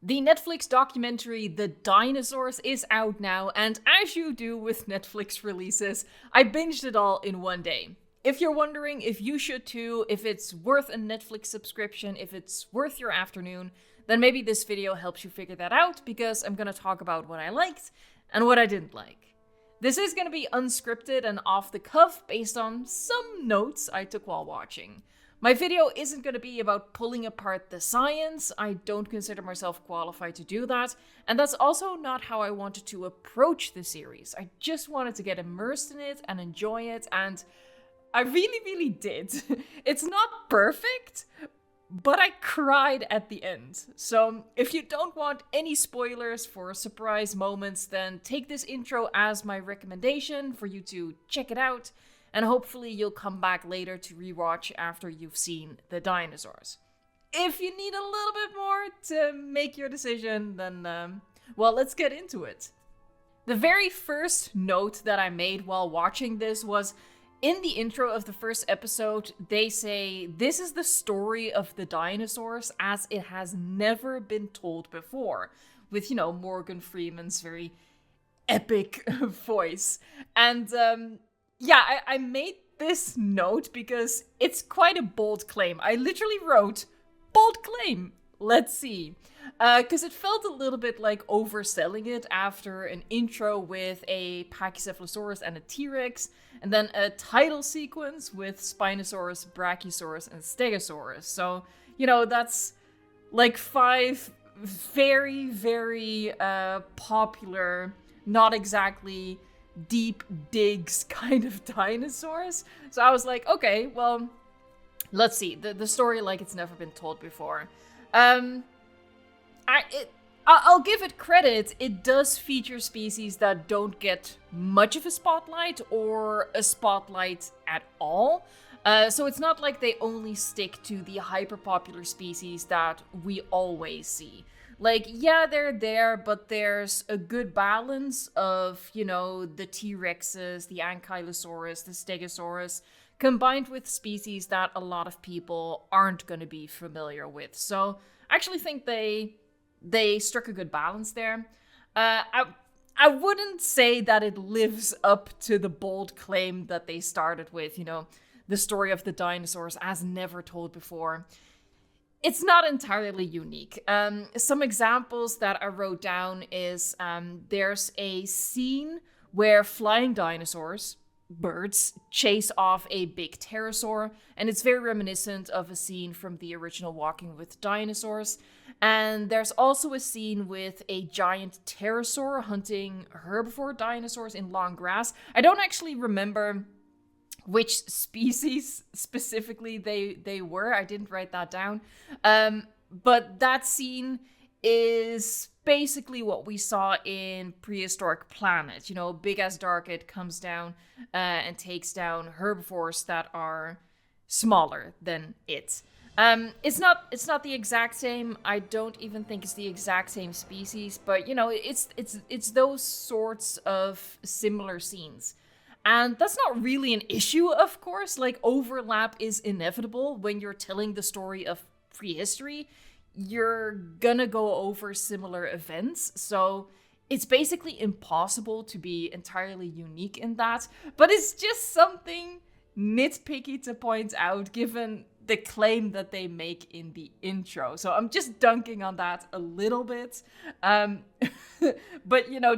The Netflix documentary The Dinosaurs is out now, and as you do with Netflix releases, I binged it all in one day. If you're wondering if you should too, if it's worth a Netflix subscription, if it's worth your afternoon, then maybe this video helps you figure that out, because I'm going to talk about what I liked and what I didn't like. This is going to be unscripted and off the cuff based on some notes I took while watching. My video isn't going to be about pulling apart the science. I don't consider myself qualified to do that, and that's also not how I wanted to approach the series. I just wanted to get immersed in it and enjoy it, and I really did. It's not perfect, but I cried at the end. So if you don't want any spoilers for surprise moments, then take this intro as my recommendation for you to check it out. And hopefully you'll come back later to rewatch after you've seen The Dinosaurs. If you need a little bit more to make your decision, then, well, let's get into it. The very first note that I made while watching this was, in the intro of the first episode, they say, this is the story of the dinosaurs as it has never been told before. With, Morgan Freeman's very epic voice. And, yeah, I made this note because it's quite a bold claim. I literally wrote, bold claim. Let's see. Because it felt a little bit like overselling it after an intro with a Pachycephalosaurus and a T-Rex, and then a title sequence with Spinosaurus, Brachiosaurus, and Stegosaurus. So, that's like 5 very popular, not exactly deep digs kind of dinosaurs. So I was like, okay, well, let's see. The story like it's never been told before. I'll give it credit. It does feature species that don't get much of a spotlight or a spotlight at all. So it's not like they only stick to the hyper-popular species that we always see. Like, yeah, they're there, but there's a good balance of, the T-Rexes, the Ankylosaurus, the Stegosaurus, combined with species that a lot of people aren't going to be familiar with. So I actually think they struck a good balance there. I wouldn't say that it lives up to the bold claim that they started with, the story of the dinosaurs as never told before. It's not entirely unique. Some examples that I wrote down is there's a scene where flying dinosaurs, birds, chase off a big pterosaur, and it's very reminiscent of a scene from the original Walking With Dinosaurs. And there's also a scene with a giant pterosaur hunting herbivore dinosaurs in long grass. I don't actually remember which species specifically they were. I didn't write that down. But that scene is basically what we saw in Prehistoric Planet. Big ass Darkid comes down and takes down herbivores that are smaller than it. It's not the exact same. I don't even think it's the exact same species, but it's those sorts of similar scenes. And that's not really an issue, of course. Like, overlap is inevitable when you're telling the story of prehistory. You're gonna go over similar events, so it's basically impossible to be entirely unique in that. But it's just something nitpicky to point out, given the claim that they make in the intro. So I'm just dunking on that a little bit. But,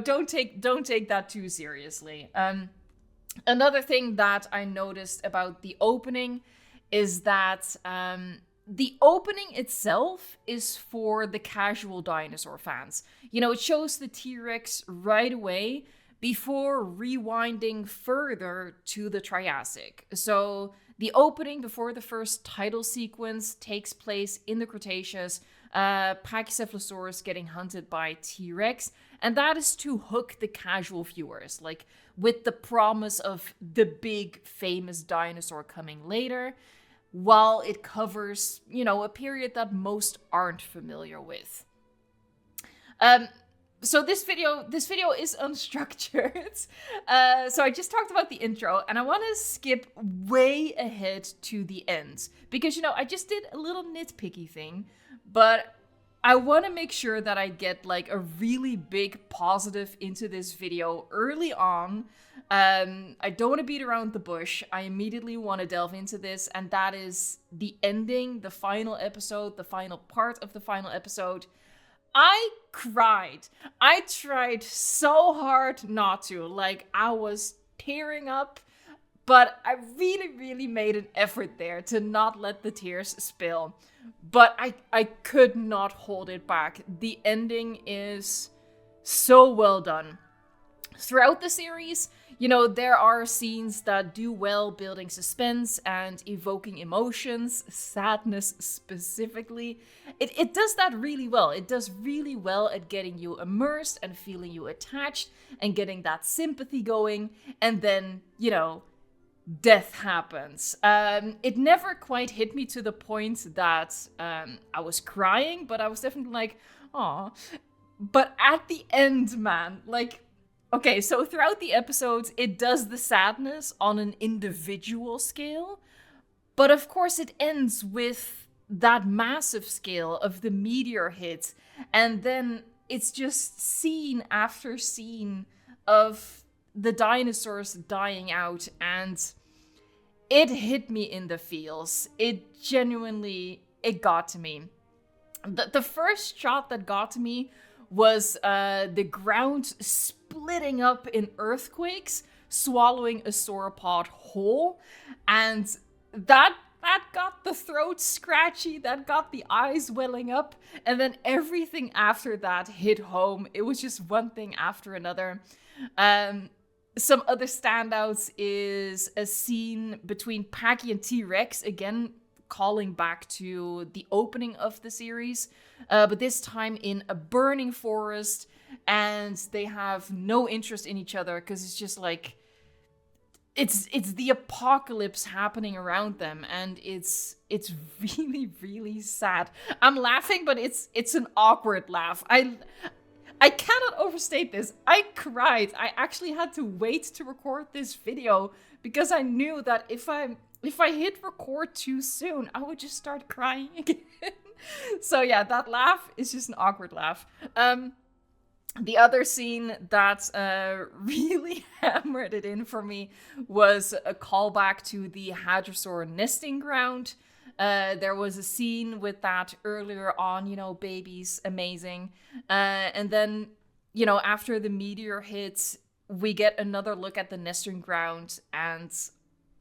don't take that too seriously. Another thing that I noticed about the opening is that the opening itself is for the casual dinosaur fans. It shows the T-Rex right away before rewinding further to the Triassic. So the opening before the first title sequence takes place in the Cretaceous, Pachycephalosaurus getting hunted by T-Rex, and that is to hook the casual viewers, like with the promise of the big famous dinosaur coming later, while it covers, a period that most aren't familiar with. So this video is unstructured. So I just talked about the intro, and I want to skip way ahead to the end because, I just did a little nitpicky thing, but I want to make sure that I get like a really big positive into this video early on. I don't want to beat around the bush. I immediately want to delve into this, and that is the ending, the final episode, the final part of the final episode. I cried. I tried so hard not to. Like, I was tearing up, but I really, really made an effort there to not let the tears spill. But I could not hold it back. The ending is so well done. Throughout the series, you know, there are scenes that do well building suspense and evoking emotions, sadness specifically. It does that really well. It does really well at getting you immersed and feeling you attached and getting that sympathy going. And then, you know, death happens. It never quite hit me to the point that I was crying, but I was definitely like, aw. But at the end, man, like, okay, so throughout the episodes, it does the sadness on an individual scale, but of course it ends with that massive scale of the meteor hit, and then it's just scene after scene of the dinosaurs dying out, and it hit me in the feels. It genuinely, it got to me. The first shot that got to me was the ground splitting up in earthquakes, swallowing a sauropod whole, and that got the throat scratchy, that got the eyes welling up, and then everything after that hit home. It was just one thing after another. Some other standouts is a scene between Packy and T-Rex, again calling back to the opening of the series, but this time in a burning forest, and they have no interest in each other because it's just like it's the apocalypse happening around them, and it's really, really sad. I'm laughing, but it's an awkward laugh. I cannot overstate this. I cried. I actually had to wait to record this video because I knew that if I hit record too soon, I would just start crying again. So yeah, that laugh is just an awkward laugh. The other scene that really hammered it in for me was a callback to the hadrosaur nesting ground. There was a scene with that earlier on, you know, babies, amazing. And then, you know, after the meteor hits, we get another look at the nesting ground, and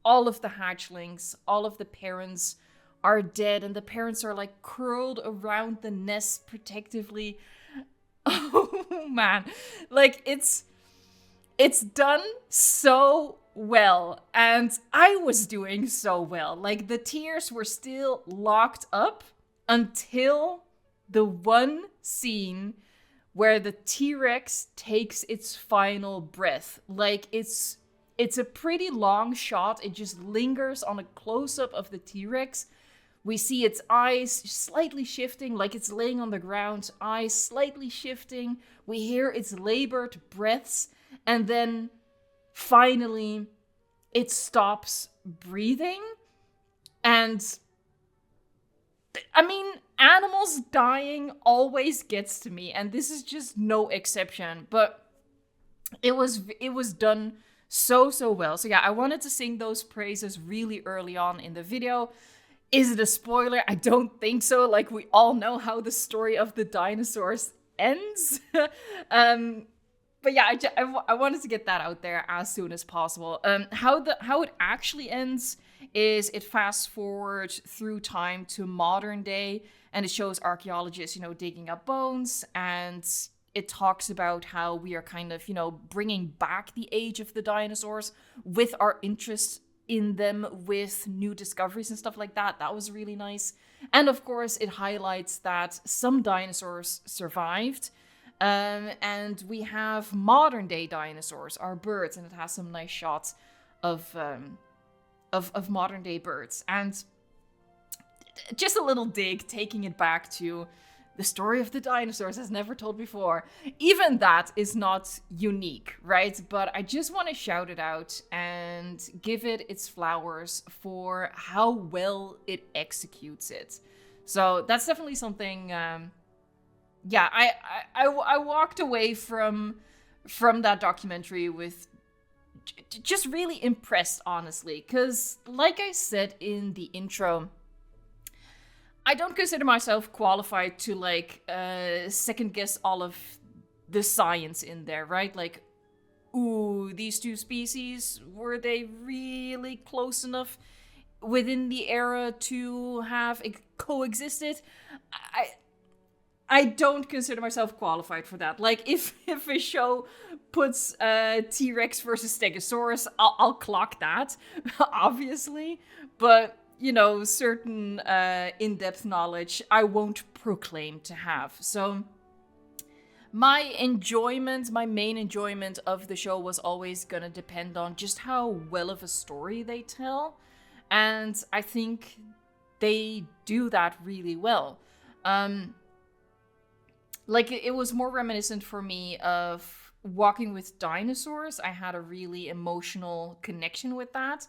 all of the hatchlings, all of the parents are dead, and the parents are like curled around the nest protectively. Oh man, like it's done so well, and I was doing so well. Like, the tears were still locked up until the one scene where the T-Rex takes its final breath. Like, it's a pretty long shot. It just lingers on a close-up of the T-Rex. We see its eyes slightly shifting, like it's laying on the ground, eyes slightly shifting. We hear its labored breaths, and then finally it stops breathing. And I mean, animals dying always gets to me, and this is just no exception. But it was done so well. So yeah, I wanted to sing those praises really early on in the video. Is it a spoiler? I don't think so. Like, we all know how the story of the dinosaurs ends. But yeah, I wanted to get that out there as soon as possible. How it actually ends is it fast forward through time to modern day, and it shows archaeologists, you know, digging up bones, and it talks about how we are kind of, you know, bringing back the age of the dinosaurs with our interest in them, with new discoveries and stuff like that. That was really nice. And of course, it highlights that some dinosaurs survived. And we have modern day dinosaurs, our birds, and it has some nice shots of modern day birds. And just a little dig, taking it back to the story of the dinosaurs as never told before. Even that is not unique, right? But I just want to shout it out and give it its flowers for how well it executes it. So that's definitely something yeah, I walked away from that documentary with just really impressed, honestly, because like I said in the intro, I don't consider myself qualified to like second guess all of the science in there, right? Like, ooh, these two species, were they really close enough within the era to have coexisted? I I don't consider myself qualified for that. Like, if a show puts T-Rex versus Stegosaurus, I'll clock that, obviously. But, you know, certain in-depth knowledge I won't proclaim to have. So my main enjoyment of the show was always gonna depend on just how well of a story they tell. And I think they do that really well. Like, it was more reminiscent for me of Walking with Dinosaurs. I had a really emotional connection with that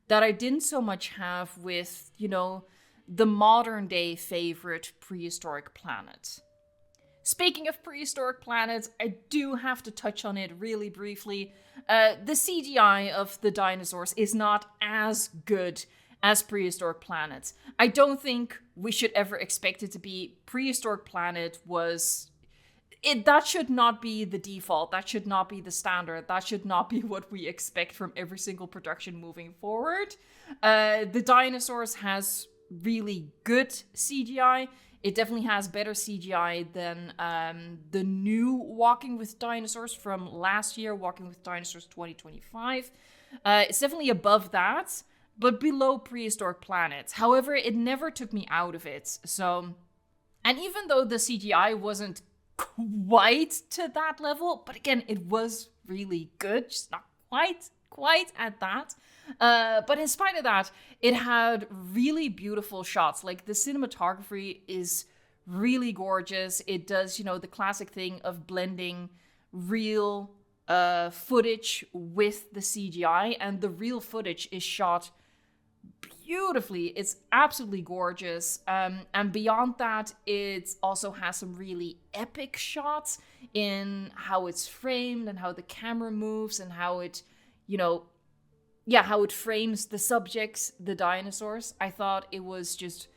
I didn't so much have with, you know, the modern day favorite Prehistoric Planet. Speaking of Prehistoric Planets, I do have to touch on it really briefly. The CGI of the dinosaurs is not as good as Prehistoric Planet. I don't think we should ever expect it to be. Prehistoric Planet was... that should not be the default. That should not be the standard. That should not be what we expect from every single production moving forward. The Dinosaurs has really good CGI. It definitely has better CGI than the new Walking with Dinosaurs from last year, Walking with Dinosaurs 2025. It's definitely above that, but below Prehistoric Planet. However, it never took me out of it. So, and even though the CGI wasn't quite to that level, but again, it was really good, just not quite at that. But in spite of that, it had really beautiful shots. Like, the cinematography is really gorgeous. It does, you know, the classic thing of blending real footage with the CGI, and the real footage is shot beautifully. It's absolutely gorgeous. And beyond that, it also has some really epic shots in how it's framed and how the camera moves and how it, you know, how it frames the subjects, the dinosaurs. I thought it was just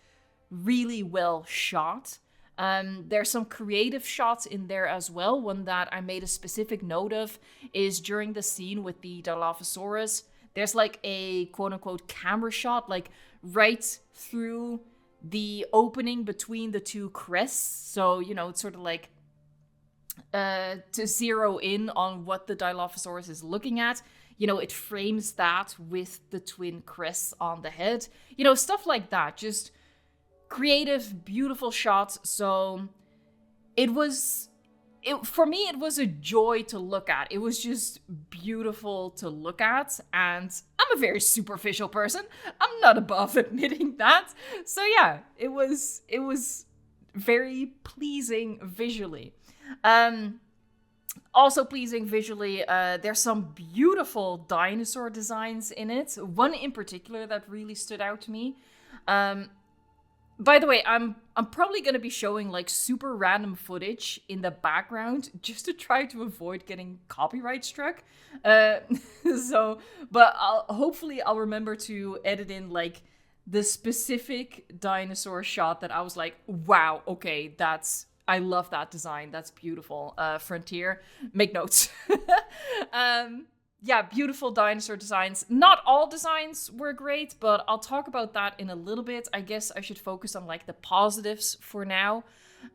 really well shot. There's some creative shots in there as well. One that I made a specific note of is during the scene with the Dilophosaurus. There's like a quote-unquote camera shot, like right through the opening between the two crests. So, you know, it's sort of like to zero in on what the Dilophosaurus is looking at. You know, it frames that with the twin crests on the head. You know, stuff like that. Just creative, beautiful shots. So for me, it was a joy to look at. It was just beautiful to look at. And I'm a very superficial person. I'm not above admitting that. So yeah, it was very pleasing visually. Also pleasing visually, there's some beautiful dinosaur designs in it. One in particular that really stood out to me. By the way, I'm probably going to be showing like super random footage in the background just to try to avoid getting copyright struck. But hopefully I'll remember to edit in like the specific dinosaur shot that I was like, wow, okay, I love that design. That's beautiful. Frontier, make notes. Yeah, beautiful dinosaur designs. Not all designs were great, but I'll talk about that in a little bit. I guess I should focus on like the positives for now.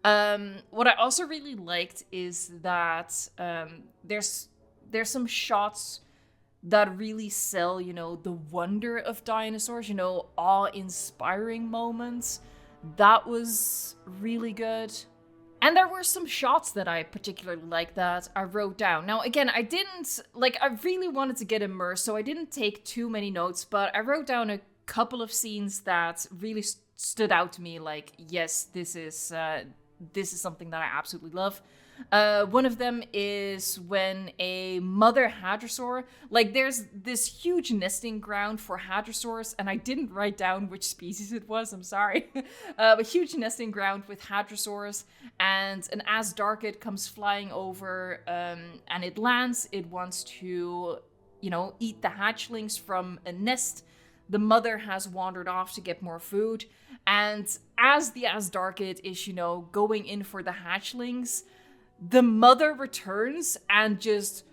What I also really liked is that there's some shots that really sell, you know, the wonder of dinosaurs, you know, awe-inspiring moments. That was really good. And there were some shots that I particularly liked that I wrote down. Now, again, I really wanted to get immersed, so I didn't take too many notes, but I wrote down a couple of scenes that really stood out to me. Like, yes, this is this is something that I absolutely love. One of them is when a mother hadrosaur, like there's this huge nesting ground for hadrosaurs, and I didn't write down which species it was, I'm sorry. A huge nesting ground with hadrosaurs, and an Asdarkid comes flying over, and it lands. It wants to, eat the hatchlings from a nest. The mother has wandered off to get more food, and as the Asdarkid is, going in for the hatchlings, the mother returns and just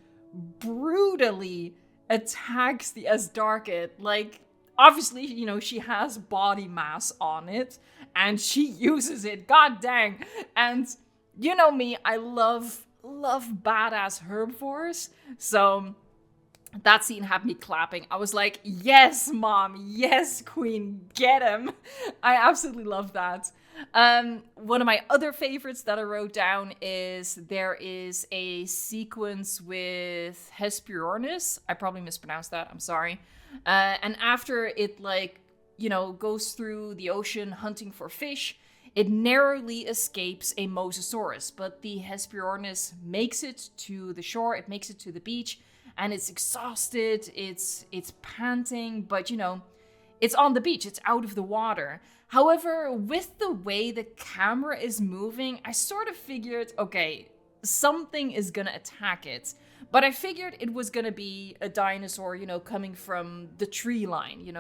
brutally attacks the Asdarkid. Like, obviously, she has body mass on it, and she uses it. God dang. And you know me, I love badass herbivores. So that scene had me clapping. I was like, yes, mom, yes, queen, get him. I absolutely love that. One of my other favorites that I wrote down is there is a sequence with Hesperornis. I probably mispronounced that, I'm sorry. And after it goes through the ocean hunting for fish, it narrowly escapes a Mosasaurus, but the Hesperornis makes it to the shore, it makes it to the beach, and it's exhausted, it's panting, but it's on the beach, it's out of the water. However, with the way the camera is moving, I sort of figured, okay, something is gonna attack it. But I figured it was gonna be a dinosaur, coming from the tree line,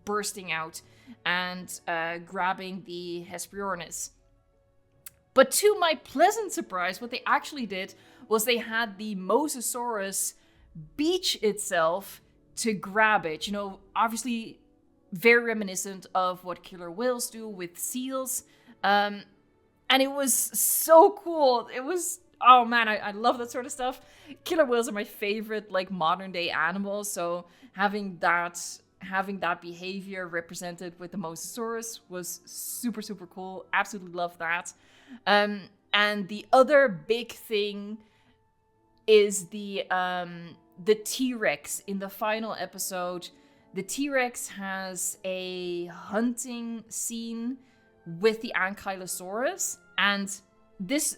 bursting out and grabbing the Hesperornis. But to my pleasant surprise, what they actually did was they had the Mosasaurus beach itself to grab it. Obviously very reminiscent of what killer whales do with seals. And it was so cool. It was, oh man, I love that sort of stuff. Killer whales are my favorite, modern day animals. So having that behavior represented with the Mosasaurus was super, super cool. Absolutely love that. And the other big thing is the T-Rex in the final episode. The T-Rex has a hunting scene with the Ankylosaurus, and this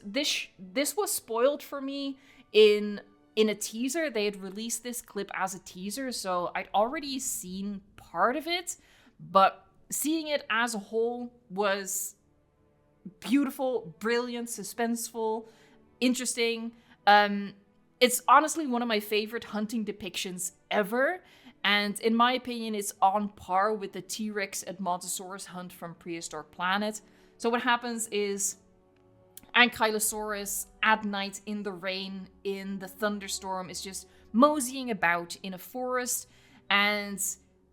was spoiled for me in a teaser. They had released this clip as a teaser, so I'd already seen part of it, but seeing it as a whole was beautiful, brilliant, suspenseful, interesting. It's honestly one of my favorite hunting depictions ever. And in my opinion, it's on par with the T-Rex Edmontosaurus hunt from Prehistoric Planet. So what happens is Ankylosaurus at night in the rain, in the thunderstorm, is just moseying about in a forest, and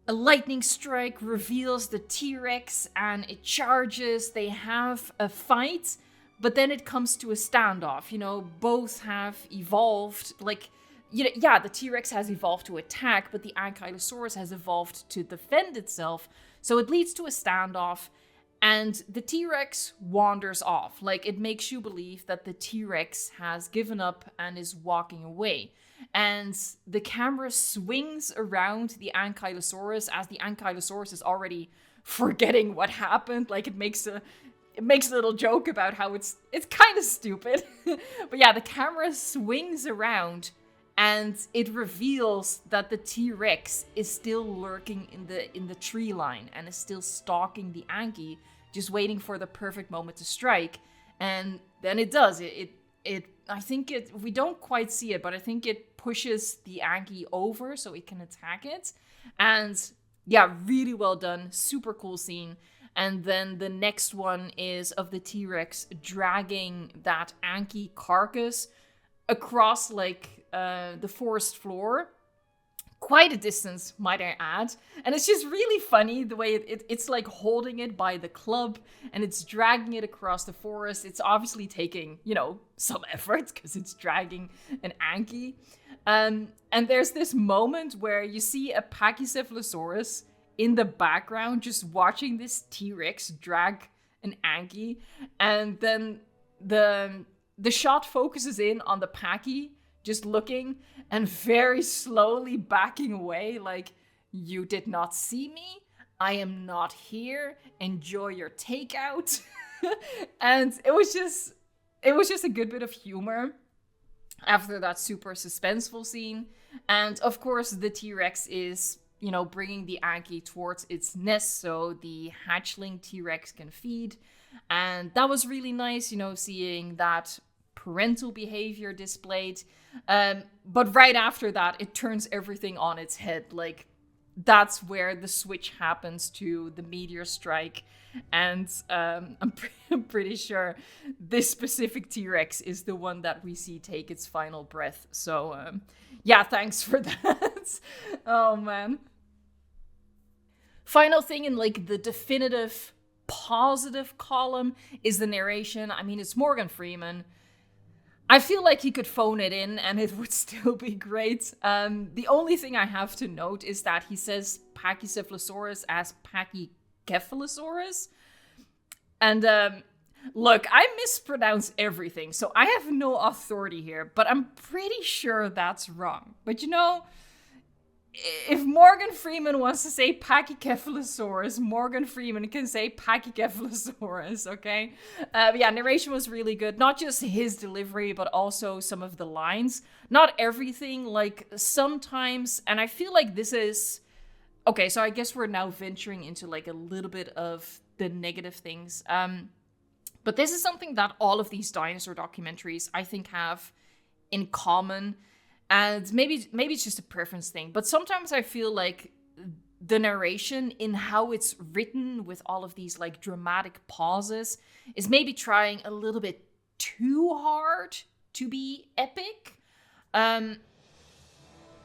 a lightning strike reveals the T-Rex and it charges. They have a fight, but then it comes to a standoff. Both have evolved, the T-Rex has evolved to attack, but the Ankylosaurus has evolved to defend itself. So it leads to a standoff, and the T-Rex wanders off. It makes you believe that the T-Rex has given up and is walking away. And the camera swings around the Ankylosaurus as the Ankylosaurus is already forgetting what happened. It makes a little joke about how it's kind of stupid. But yeah, the camera swings around, and it reveals that the T-Rex is still lurking in the tree line and is still stalking the Anky, just waiting for the perfect moment to strike. And then it does. We don't quite see it, but I think it pushes the Anky over so it can attack it. And yeah, really well done. Super cool scene. And then the next one is of the T-Rex dragging that Anky carcass across the forest floor. Quite a distance, might I add. And it's just really funny the way it's holding it by the club and it's dragging it across the forest. It's obviously taking, some effort because it's dragging an Anky. And there's this moment where you see a Pachycephalosaurus in the background just watching this T-Rex drag an Anky. And then the shot focuses in on the Pachy just looking and very slowly backing away, you did not see me, I am not here, enjoy your takeout. And it was just a good bit of humor after that super suspenseful scene. And of course, the T-Rex is, bringing the Aggie towards its nest so the hatchling T-Rex can feed. And that was really nice, seeing that parental behavior displayed. But right after that, it turns everything on its head. Like, that's where the switch happens to the meteor strike. And I'm pretty sure this specific T-Rex is the one that we see take its final breath. So, yeah, thanks for that. Oh, man. Final thing in, like, the definitive positive column is the narration. I mean, it's Morgan Freeman. I feel like he could phone it in and it would still be great. The only thing I have to note is that he says Pachycephalosaurus as Pachycephalosaurus. And look, I mispronounce everything, so I have no authority here, but I'm pretty sure that's wrong. But if Morgan Freeman wants to say Pachycephalosaurus, Morgan Freeman can say Pachycephalosaurus, okay? Yeah, narration was really good. Not just his delivery, but also some of the lines. Not everything, like sometimes, and I feel like this is... Okay, so I guess we're now venturing into like a little bit of the negative things. But this is something that all of these dinosaur documentaries, I think, have in common. And maybe it's just a preference thing, but sometimes I feel like the narration in how it's written with all of these like dramatic pauses is maybe trying a little bit too hard to be epic.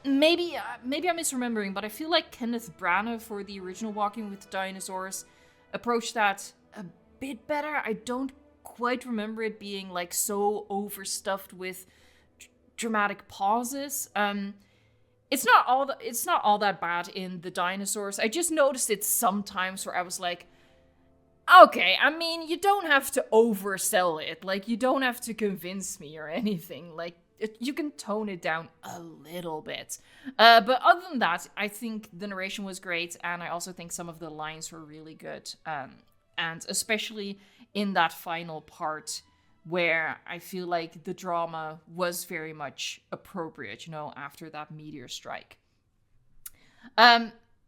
Maybe I'm misremembering, but I feel like Kenneth Branagh for the original Walking with Dinosaurs approached that a bit better. I don't quite remember it being like so overstuffed with dramatic pauses. It's not all that bad in the dinosaurs. I just noticed it sometimes where I was like, okay, I mean, you don't have to oversell it. Like, you don't have to convince me or anything. Like, you can tone it down a little bit. But other than that, I think the narration was great, and I also think some of the lines were really good. And especially in that final part, where I feel like the drama was very much appropriate, after that meteor strike.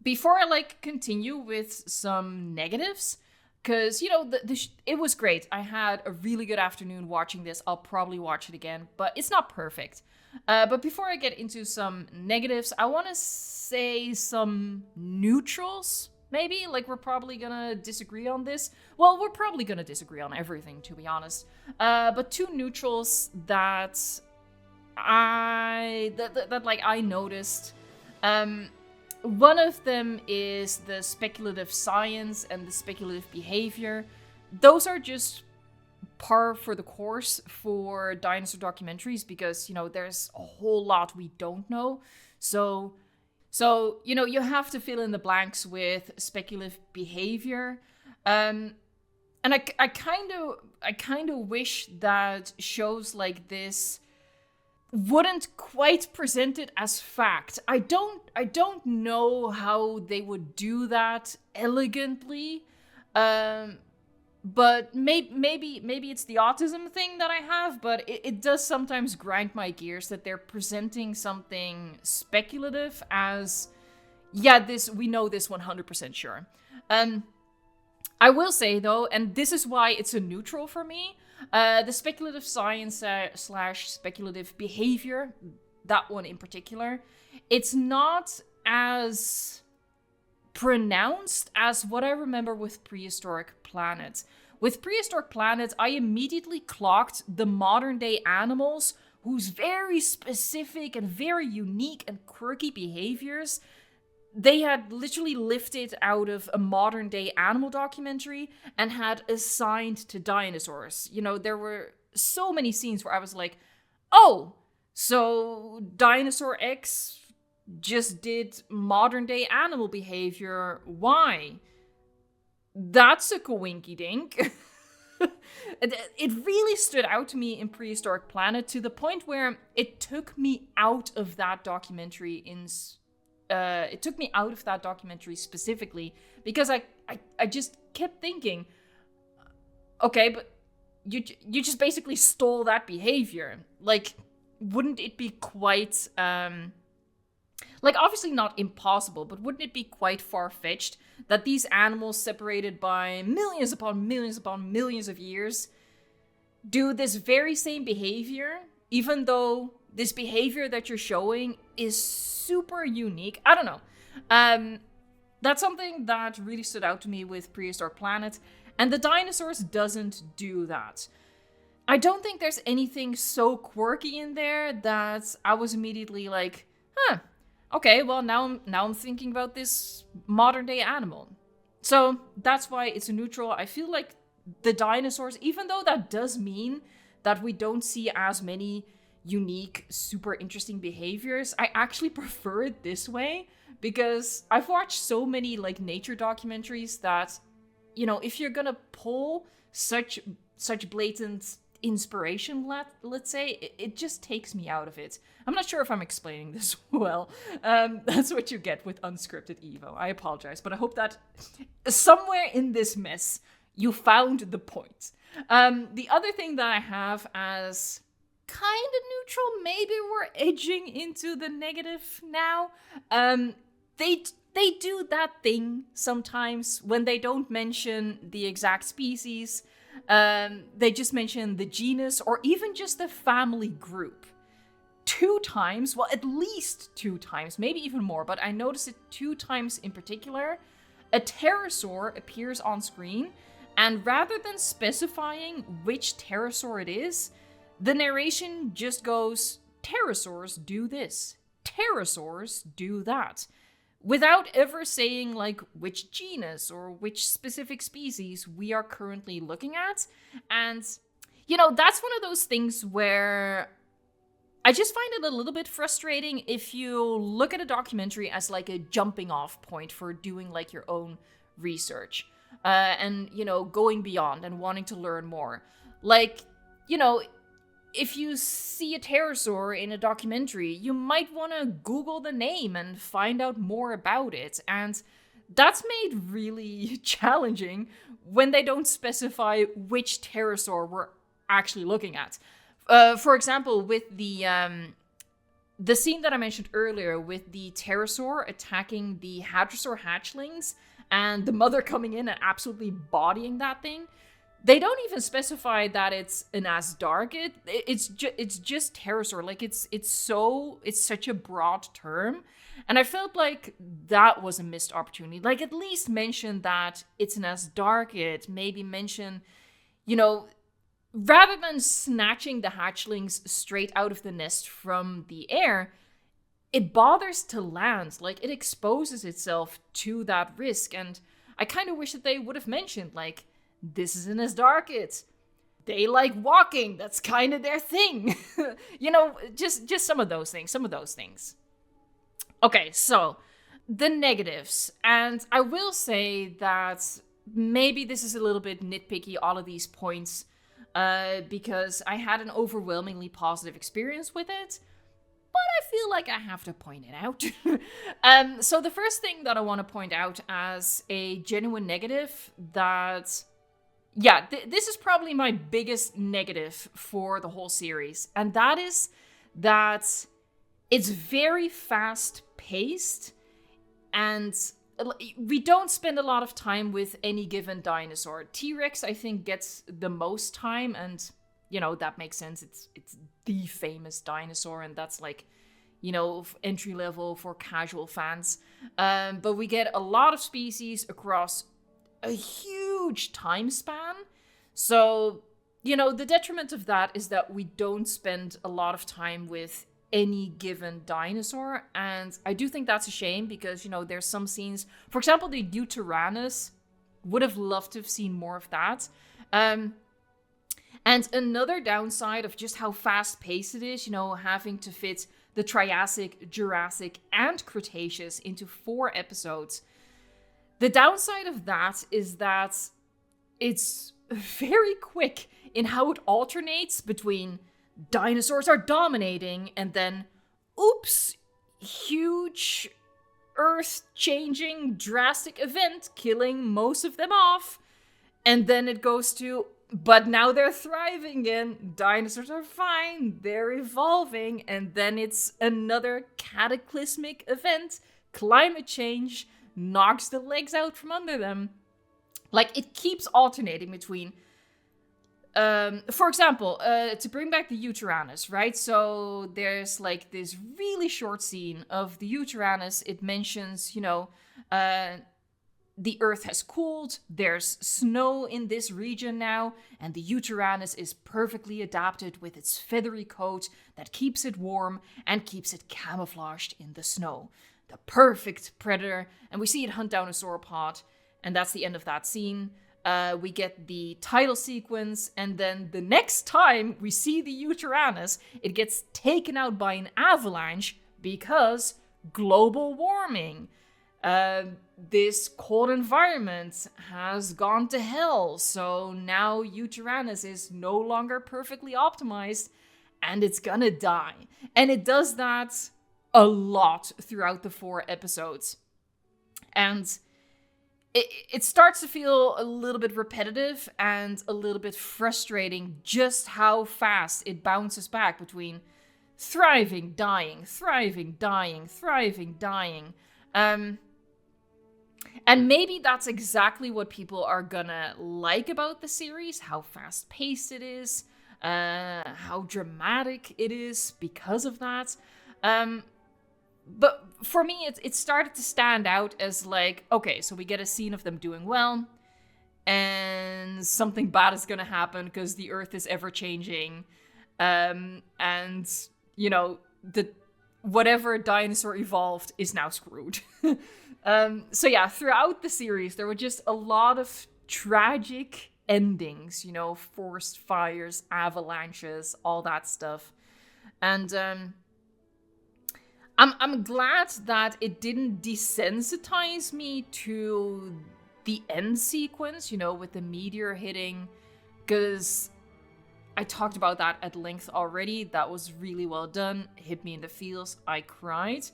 Before I continue with some negatives, because it was great. I had a really good afternoon watching this. I'll probably watch it again, but it's not perfect. But before I get into some negatives, I want to say some neutrals. Maybe, we're probably gonna disagree on this. Well, we're probably gonna disagree on everything, to be honest. But two neutrals that I noticed. One of them is the speculative science and the speculative behavior. Those are just par for the course for dinosaur documentaries because, there's a whole lot we don't know. So, you have to fill in the blanks with speculative behavior. And I kind of wish that shows like this wouldn't quite present it as fact. I don't know how they would do that elegantly. But maybe it's the autism thing that I have, but it does sometimes grind my gears that they're presenting something speculative as, yeah, we know this 100% sure. I will say, though, and this is why it's a neutral for me, the speculative science / speculative behavior, that one in particular, it's not as pronounced as what I remember with Prehistoric Planet. With Prehistoric Planet, I immediately clocked the modern day animals whose very specific and very unique and quirky behaviors they had literally lifted out of a modern day animal documentary and had assigned to dinosaurs. There were so many scenes where I was like, oh, so Dinosaur X just did modern day animal behavior. Why? That's a coinky dink. It really stood out to me in Prehistoric Planet to the point where it took me out of that documentary specifically because I just kept thinking, okay, but you just basically stole that behavior. Like, wouldn't it be quite like, obviously not impossible, but wouldn't it be quite far-fetched that these animals separated by millions upon millions upon millions of years do this very same behavior, even though this behavior that you're showing is super unique? I don't know. That's something that really stood out to me with Prehistoric Planet, and the dinosaurs doesn't do that. I don't think there's anything so quirky in there that I was immediately like, huh, okay, well, now I'm thinking about this modern day animal. So that's why it's a neutral. I feel like the dinosaurs, even though that does mean that we don't see as many unique, super interesting behaviors, I actually prefer it this way, because I've watched so many like nature documentaries that, you know, if you're gonna pull such blatant inspiration, let's say, it just takes me out of it. I'm not sure if I'm explaining this well. That's what you get with unscripted Evo. I apologize, but I hope that somewhere in this mess you found the point. The other thing that I have as kind of neutral, maybe we're edging into the negative now. They do that thing sometimes when they don't mention the exact species. They just mention the genus or even just the family group. 2 times, well, at least 2 times, maybe even more, but I noticed it 2 times in particular. A pterosaur appears on screen, and rather than specifying which pterosaur it is, the narration just goes, pterosaurs do this, pterosaurs do that, without ever saying like which genus or which specific species we are currently looking at. And, you know, that's one of those things where I just find it a little bit frustrating if you look at a documentary as like a jumping off point for doing like your own research, and, you know, going beyond and wanting to learn more. Like, you know, if you see a pterosaur in a documentary, you might want to Google the name and find out more about it. And that's made really challenging when they don't specify which pterosaur we're actually looking at. For example, with the scene that I mentioned earlier with the pterosaur attacking the hadrosaur hatchlings and the mother coming in and absolutely bodying that thing, they don't even specify that it's an Asdarkid. It's just pterosaur. Like, it's such a broad term, and I felt like that was a missed opportunity. Like, at least mention that it's an Asdarkid. Maybe mention, you know, rather than snatching the hatchlings straight out of the nest from the air, it bothers to land. Like, it exposes itself to that risk, and I kind of wish that they would have mentioned, like, this is an Asdarkid. They like walking. That's kind of their thing. You know, just some of those things. Okay, so the negatives. And I will say that maybe this is a little bit nitpicky, all of these points, because I had an overwhelmingly positive experience with it. But I feel like I have to point it out. So the first thing that I want to point out as a genuine negative that... yeah, this is probably my biggest negative for the whole series. And that is that it's very fast-paced. And we don't spend a lot of time with any given dinosaur. T-Rex, I think, gets the most time. And, you know, that makes sense. It's the famous dinosaur. And that's like, you know, entry level for casual fans. But we get a lot of species across a huge time span. So, you know, the detriment of that is that we don't spend a lot of time with any given dinosaur. And I do think that's a shame because, you know, there's some scenes, for example, the Deuteranus, would have loved to have seen more of that. And another downside of just how fast paced it is, you know, having to fit the Triassic, Jurassic, and Cretaceous into 4 episodes. The downside of that is that it's very quick in how it alternates between dinosaurs are dominating and then, oops, huge earth-changing drastic event killing most of them off. And then it goes to, But now they're thriving again. Dinosaurs are fine. They're evolving. And then it's another cataclysmic event. Climate change knocks the legs out from under them. Like, it keeps alternating between... for example, to bring back the Uteranus, right? So there's like this really short scene of the Uteranus. It mentions, the Earth has cooled, there's snow in this region now, and the Uteranus is perfectly adapted with its feathery coat that keeps it warm and keeps it camouflaged in the snow. The perfect predator, and we see it hunt down a sauropod, and that's the end of that scene. We get the title sequence, and then the next time we see the Uteranus, it gets taken out by an avalanche because global warming. This cold environment has gone to hell, so now Uteranus is no longer perfectly optimized, and it's gonna die. And it does that a lot throughout the 4 episodes. And it starts to feel a little bit repetitive and a little bit frustrating just how fast it bounces back between thriving, dying, thriving, dying, thriving, dying. And maybe that's exactly what people are gonna like about the series, how fast-paced it is, how dramatic it is because of that. But for me, it started to stand out as like, okay, so we get a scene of them doing well, and something bad is gonna happen because the Earth is ever-changing, and, the whatever dinosaur evolved is now screwed. So yeah, throughout the series, there were just a lot of tragic endings, forest fires, avalanches, all that stuff. And I'm glad that it didn't desensitize me to the end sequence, with the meteor hitting, because I talked about that at length already. That was really well done. It hit me in the feels. I cried.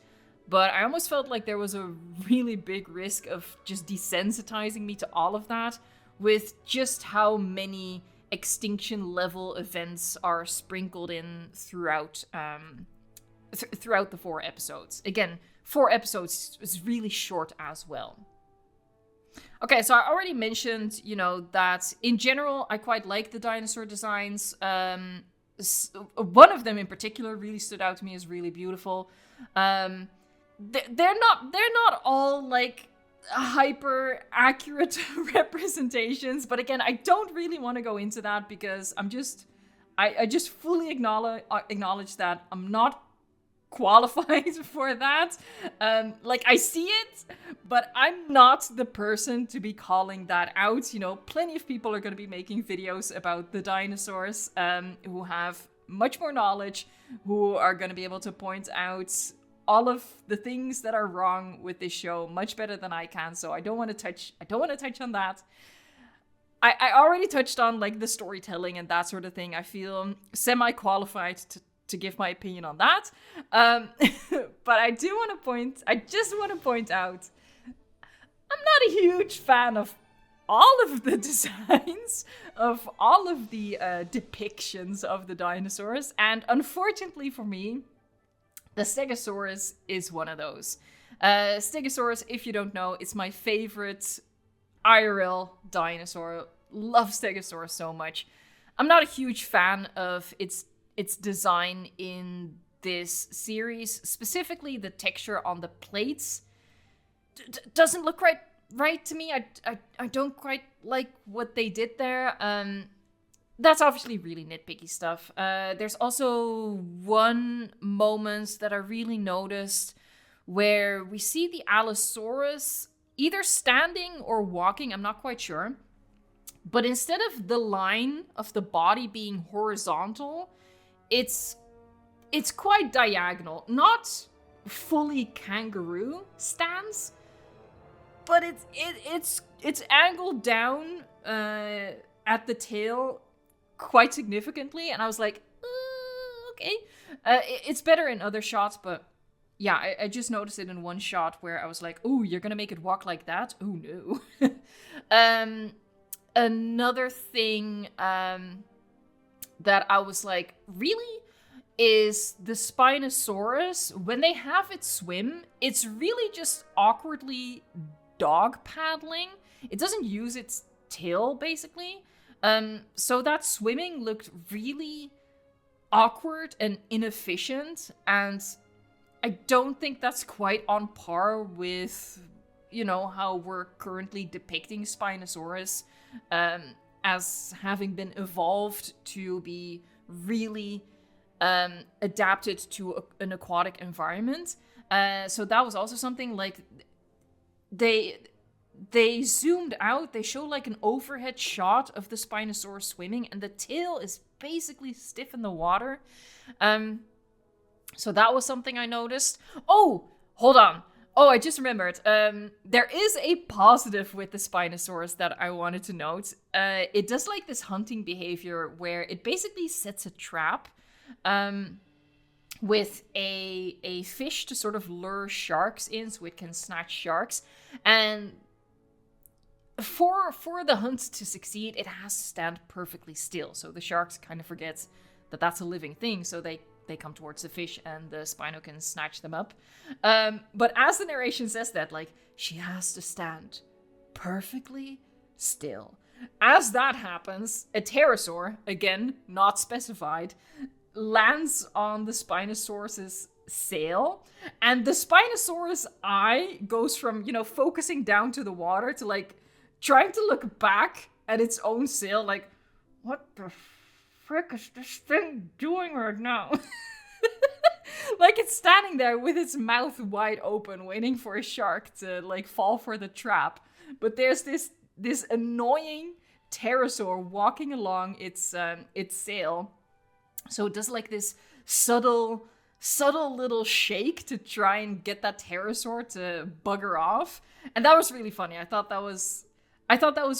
But I almost felt like there was a really big risk of just desensitizing me to all of that with just how many extinction level events are sprinkled in throughout throughout the 4 episodes. Again, 4 episodes is really short as well. Okay, so I already mentioned, that in general, I quite like the dinosaur designs. One of them in particular really stood out to me as really beautiful. They're not all like hyper accurate representations, but again, I don't really want to go into that because I just fully acknowledge that I'm not qualified for that. I see it, but I'm not the person to be calling that out. Plenty of people are going to be making videos about the dinosaurs, who have much more knowledge, who are going to be able to point out all of the things that are wrong with this show much better than I can. So I don't want to touch on that. I already touched on like the storytelling and that sort of thing. I feel semi-qualified to give my opinion on that. But I just want to point out, I'm not a huge fan of all of the designs, of all of the depictions of the dinosaurs. And unfortunately for me, the Stegosaurus is one of those. Stegosaurus, if you don't know, it's my favorite IRL dinosaur. Love Stegosaurus so much. I'm not a huge fan of its design in this series. Specifically, the texture on the plates doesn't look right to me. I don't quite like what they did there. That's obviously really nitpicky stuff. There's also one moment that I really noticed where we see the Allosaurus either standing or walking, I'm not quite sure. But instead of the line of the body being horizontal, it's quite diagonal. Not fully kangaroo stance, but it's angled down at the tail quite significantly, and I was like, okay. It's better in other shots, but yeah, I just noticed it in one shot where I was like, oh, you're gonna make it walk like that? Oh no. another thing that I was like, really? Is the Spinosaurus, when they have it swim, it's really just awkwardly dog paddling. It doesn't use its tail, basically. So that swimming looked really awkward and inefficient, and I don't think that's quite on par with, how we're currently depicting Spinosaurus as having been evolved to be really adapted to an aquatic environment. So that was also something like they zoomed out. They show like an overhead shot of the Spinosaurus swimming, and the tail is basically stiff in the water. So that was something I noticed. Oh, hold on. Oh, I just remembered. There is a positive with the Spinosaurus that I wanted to note. It does like this hunting behavior where it basically sets a trap with a fish to sort of lure sharks in so it can snatch sharks. And for the hunt to succeed, it has to stand perfectly still. So the sharks kind of forget that that's a living thing, so they come towards the fish and the Spino can snatch them up. But as the narration says that, like, she has to stand perfectly still. As that happens, a pterosaur, again, not specified, lands on the Spinosaurus's sail, and the Spinosaurus eye goes from, focusing down to the water to, like, trying to look back at its own sail, like, what the frick is this thing doing right now? Like, it's standing there with its mouth wide open, waiting for a shark to, like, fall for the trap. But there's this annoying pterosaur walking along its sail. So it does, like, this subtle little shake to try and get that pterosaur to bugger off. And that was really funny. I thought that was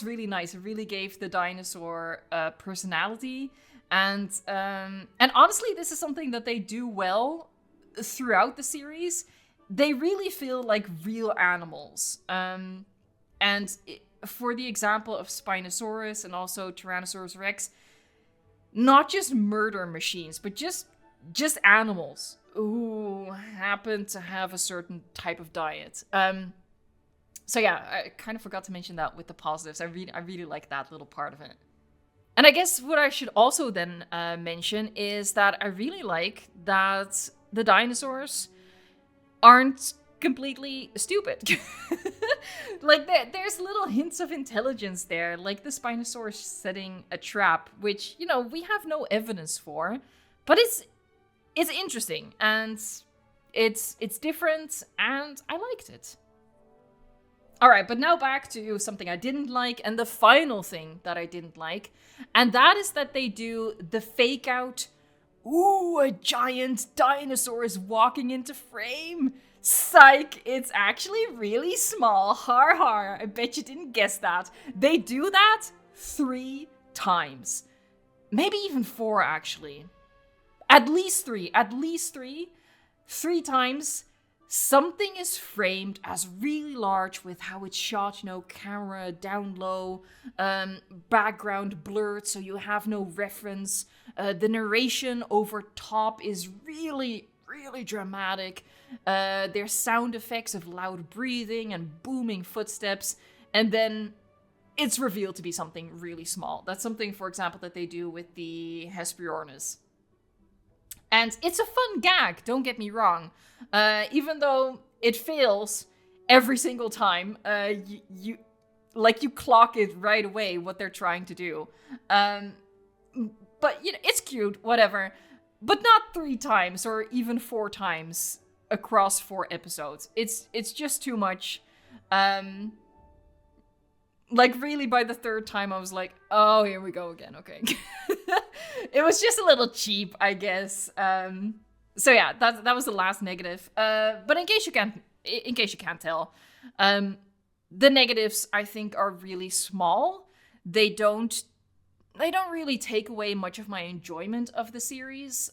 really nice. It really gave the dinosaur personality. And honestly, this is something that they do well throughout the series. They really feel like real animals. For the example of Spinosaurus and also Tyrannosaurus Rex, not just murder machines, but just animals who happen to have a certain type of diet. So yeah, I kind of forgot to mention that with the positives. I really like that little part of it. And I guess what I should also then mention is that I really like that the dinosaurs aren't completely stupid. Like, there's little hints of intelligence there, like the Spinosaurus setting a trap, which, we have no evidence for, but it's interesting, and it's different, and I liked it. All right, but now back to something I didn't like, and the final thing that I didn't like, and that is that they do the fake out, ooh, a giant dinosaur is walking into frame. Psych, it's actually really small. Har har, I bet you didn't guess that. They do that 3 times. Maybe even 4, actually. At least 3. 3 times. Something is framed as really large with how it's shot, camera down low, background blurred so you have no reference. The narration over top is really, really dramatic. There's sound effects of loud breathing and booming footsteps, and then it's revealed to be something really small. That's something, for example, that they do with the Hesperornis. And it's a fun gag, don't get me wrong. Even though it fails every single time, you clock it right away what they're trying to do. But it's cute, whatever. But not 3 times or even 4 times across 4 episodes. It's just too much. Really, by the 3rd time, I was like, oh, here we go again. Okay. It was just a little cheap, I guess. So yeah, that was the last negative. But in case you can't tell, the negatives, I think, are really small. They don't really take away much of my enjoyment of the series.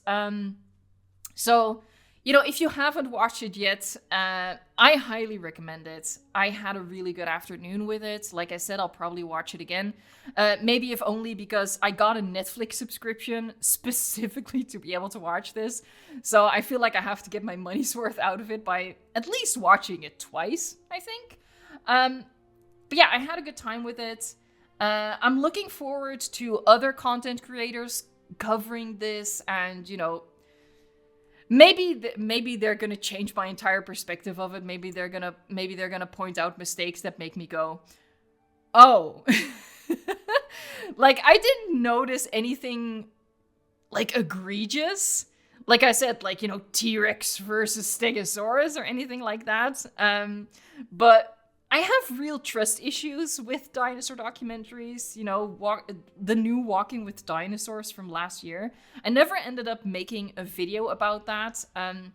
So You know, if you haven't watched it yet, I highly recommend it. I had a really good afternoon with it. Like I said, I'll probably watch it again. Maybe if only because I got a Netflix subscription specifically to be able to watch this. So I feel like I have to get my money's worth out of it by at least watching it twice, I think. But yeah, I had a good time with it. I'm looking forward to other content creators covering this, and, you know, maybe they're gonna change my entire perspective of it. Maybe they're gonna point out mistakes that make me go, oh. Like, I didn't notice anything like egregious. Like I said, like, you know, T-Rex versus Stegosaurus or anything like that. But I have real trust issues with dinosaur documentaries. You know, the new Walking with Dinosaurs from last year. I never ended up making a video about that. And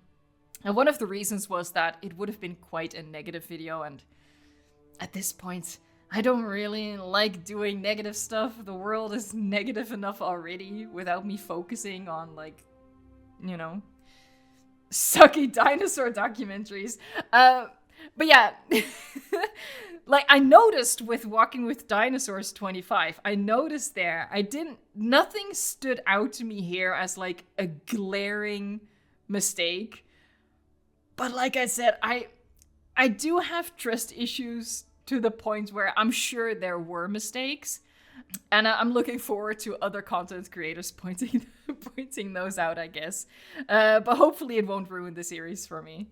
one of the reasons was that it would have been quite a negative video. And at this point, I don't really like doing negative stuff. The world is negative enough already without me focusing on, like, you know, sucky dinosaur documentaries. But yeah, like, I noticed with Walking with Dinosaurs 25, I noticed there, nothing stood out to me here as like a glaring mistake. But like I said, I do have trust issues to the point where I'm sure there were mistakes. And I'm looking forward to other content creators pointing those out, I guess. But hopefully it won't ruin the series for me.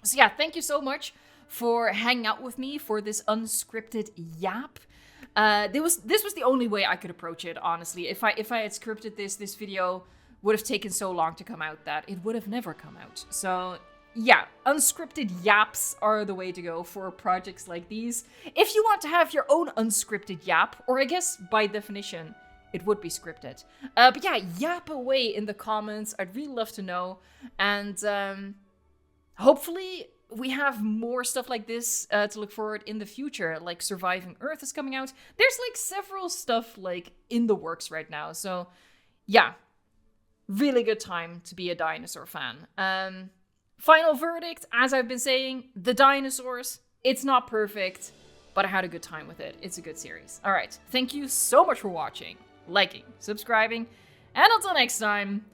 So yeah, thank you so much for hanging out with me for this unscripted yap. This was the only way I could approach it, honestly. If I had scripted this video would have taken so long to come out that it would have never come out. So yeah, unscripted yaps are the way to go for projects like these. If you want to have your own unscripted yap, or I guess by definition, it would be scripted. But yeah, yap away in the comments. I'd really love to know. And hopefully we have more stuff like this to look forward in the future. Like Surviving Earth is coming out. There's like several stuff like in the works right now. So yeah, really good time to be a dinosaur fan. Final verdict, as I've been saying, the dinosaurs, it's not perfect, but I had a good time with it. It's a good series. All right, thank you so much for watching, liking, subscribing, and until next time,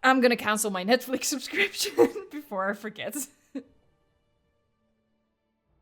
I'm gonna cancel my Netflix subscription before I forget.